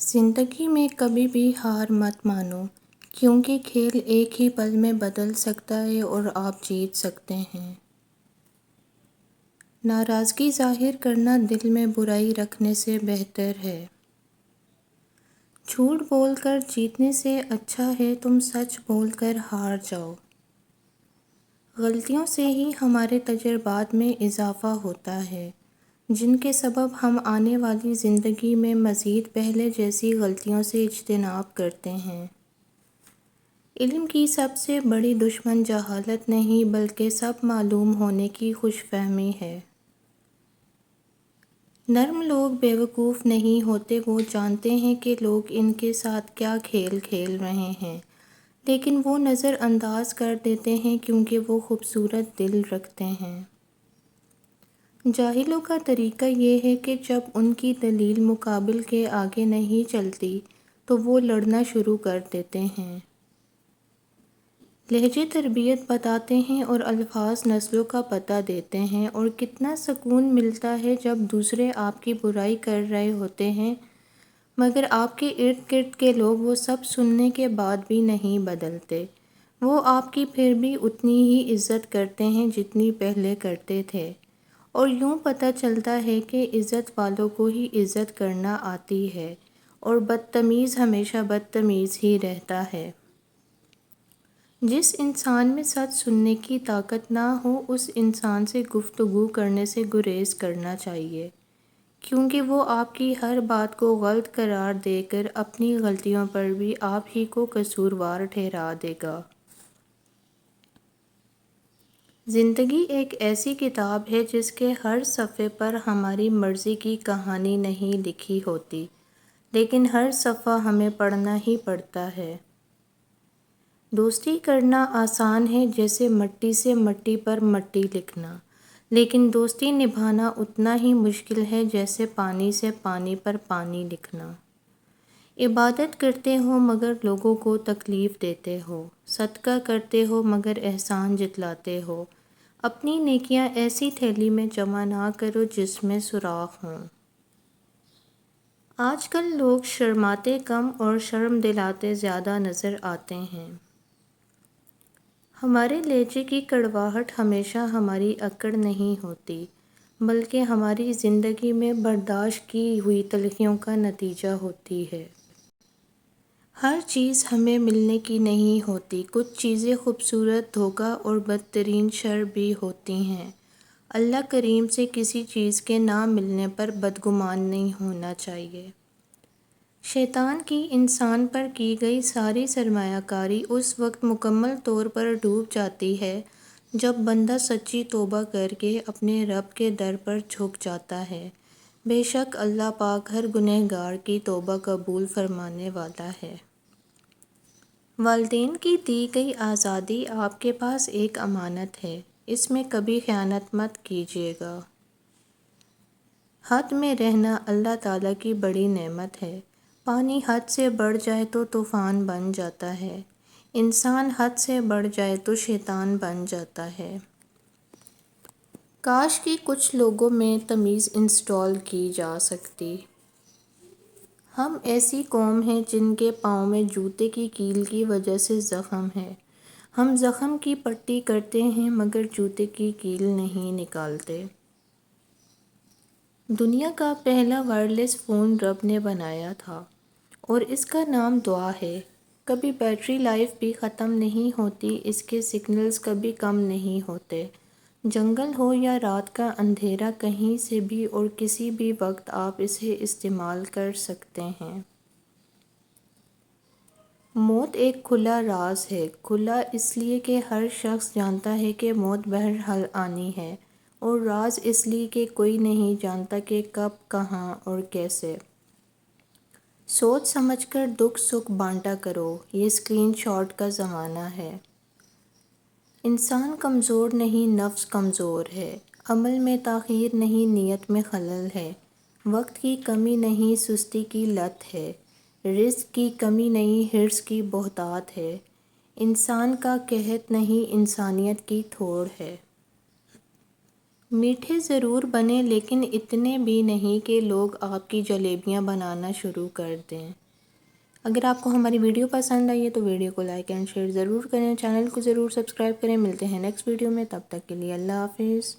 زندگی میں کبھی بھی ہار مت مانو، کیونکہ کھیل ایک ہی پل میں بدل سکتا ہے اور آپ جیت سکتے ہیں۔ ناراضگی ظاہر کرنا دل میں برائی رکھنے سے بہتر ہے۔ جھوٹ بول کر جیتنے سے اچھا ہے تم سچ بول کر ہار جاؤ۔ غلطیوں سے ہی ہمارے تجربات میں اضافہ ہوتا ہے، جن کے سبب ہم آنے والی زندگی میں مزید پہلے جیسی غلطیوں سے اجتناب کرتے ہیں۔ علم کی سب سے بڑی دشمن جہالت نہیں بلکہ سب معلوم ہونے کی خوش فہمی ہے۔ نرم لوگ بیوقوف نہیں ہوتے، وہ جانتے ہیں کہ لوگ ان کے ساتھ کیا کھیل کھیل رہے ہیں، لیکن وہ نظر انداز کر دیتے ہیں کیونکہ وہ خوبصورت دل رکھتے ہیں۔ جاہلوں کا طریقہ یہ ہے کہ جب ان کی دلیل مقابل کے آگے نہیں چلتی تو وہ لڑنا شروع کر دیتے ہیں۔ لہجے تربیت بتاتے ہیں اور الفاظ نسلوں کا پتہ دیتے ہیں، اور کتنا سکون ملتا ہے جب دوسرے آپ کی برائی کر رہے ہوتے ہیں مگر آپ کے ارد گرد کے لوگ وہ سب سننے کے بعد بھی نہیں بدلتے۔ وہ آپ کی پھر بھی اتنی ہی عزت کرتے ہیں جتنی پہلے کرتے تھے، اور یوں پتہ چلتا ہے کہ عزت والوں کو ہی عزت کرنا آتی ہے اور بدتمیز ہمیشہ بدتمیز ہی رہتا ہے۔ جس انسان میں سچ سننے کی طاقت نہ ہو، اس انسان سے گفتگو کرنے سے گریز کرنا چاہیے، کیونکہ وہ آپ کی ہر بات کو غلط قرار دے کر اپنی غلطیوں پر بھی آپ ہی کو قصوروار ٹھہرا دے گا۔ زندگی ایک ایسی کتاب ہے جس کے ہر صفحے پر ہماری مرضی کی کہانی نہیں لکھی ہوتی، لیکن ہر صفحہ ہمیں پڑھنا ہی پڑتا ہے۔ دوستی کرنا آسان ہے جیسے مٹی سے مٹی پر مٹی لکھنا، لیکن دوستی نبھانا اتنا ہی مشکل ہے جیسے پانی سے پانی پر پانی لکھنا۔ عبادت کرتے ہو مگر لوگوں کو تکلیف دیتے ہو، صدقہ کرتے ہو مگر احسان جتلاتے ہو، اپنی نیکیاں ایسی تھیلی میں جمع نہ کرو جس میں سوراخ ہوں۔ آج کل لوگ شرماتے کم اور شرم دلاتے زیادہ نظر آتے ہیں۔ ہمارے لہجے کی کڑواہٹ ہمیشہ ہماری اکڑ نہیں ہوتی، بلکہ ہماری زندگی میں برداشت کی ہوئی تلخیوں کا نتیجہ ہوتی ہے۔ ہر چیز ہمیں ملنے کی نہیں ہوتی، کچھ چیزیں خوبصورت، دھوکہ اور بدترین شر بھی ہوتی ہیں۔ اللہ کریم سے کسی چیز کے نہ ملنے پر بدگمان نہیں ہونا چاہیے۔ شیطان کی انسان پر کی گئی ساری سرمایہ کاری اس وقت مکمل طور پر ڈوب جاتی ہے جب بندہ سچی توبہ کر کے اپنے رب کے در پر جھک جاتا ہے۔ بے شک اللہ پاک ہر گنہگار کی توبہ قبول فرمانے والا ہے۔ والدین کی دی گئی آزادی آپ کے پاس ایک امانت ہے، اس میں کبھی خیانت مت کیجیے گا۔ حد میں رہنا اللہ تعالیٰ کی بڑی نعمت ہے۔ پانی حد سے بڑھ جائے تو طوفان بن جاتا ہے، انسان حد سے بڑھ جائے تو شیطان بن جاتا ہے۔ کاش کہ کچھ لوگوں میں تمیز انسٹال کی جا سکتی۔ ہم ایسی قوم ہیں جن کے پاؤں میں جوتے کی کیل کی وجہ سے زخم ہے۔ ہم زخم کی پٹی کرتے ہیں مگر جوتے کی کیل نہیں نکالتے۔ دنیا کا پہلا وائرلیس فون رب نے بنایا تھا اور اس کا نام دعا ہے۔ کبھی بیٹری لائف بھی ختم نہیں ہوتی، اس کے سگنلز کبھی کم نہیں ہوتے۔ جنگل ہو یا رات کا اندھیرا، کہیں سے بھی اور کسی بھی وقت آپ اسے استعمال کر سکتے ہیں۔ موت ایک کھلا راز ہے، کھلا اس لیے کہ ہر شخص جانتا ہے کہ موت بہرحال آنی ہے، اور راز اس لیے کہ کوئی نہیں جانتا کہ کب، کہاں اور کیسے۔ سوچ سمجھ کر دکھ سکھ بانٹا کرو، یہ اسکرین شاٹ کا زمانہ ہے۔ انسان کمزور نہیں، نفس کمزور ہے۔ عمل میں تاخیر نہیں، نیت میں خلل ہے۔ وقت کی کمی نہیں، سستی کی لت ہے۔ رزق کی کمی نہیں، حرص کی بہتات ہے۔ انسان کا قحط نہیں، انسانیت کی تھوڑ ہے۔ میٹھے ضرور بنے لیکن اتنے بھی نہیں کہ لوگ آپ کی جلیبیاں بنانا شروع کر دیں۔ اگر آپ کو ہماری ویڈیو پسند آئی ہے تو ویڈیو کو لائک اینڈ شیئر ضرور کریں، چینل کو ضرور سبسکرائب کریں۔ ملتے ہیں نیکسٹ ویڈیو میں، تب تک کے لیے اللہ حافظ۔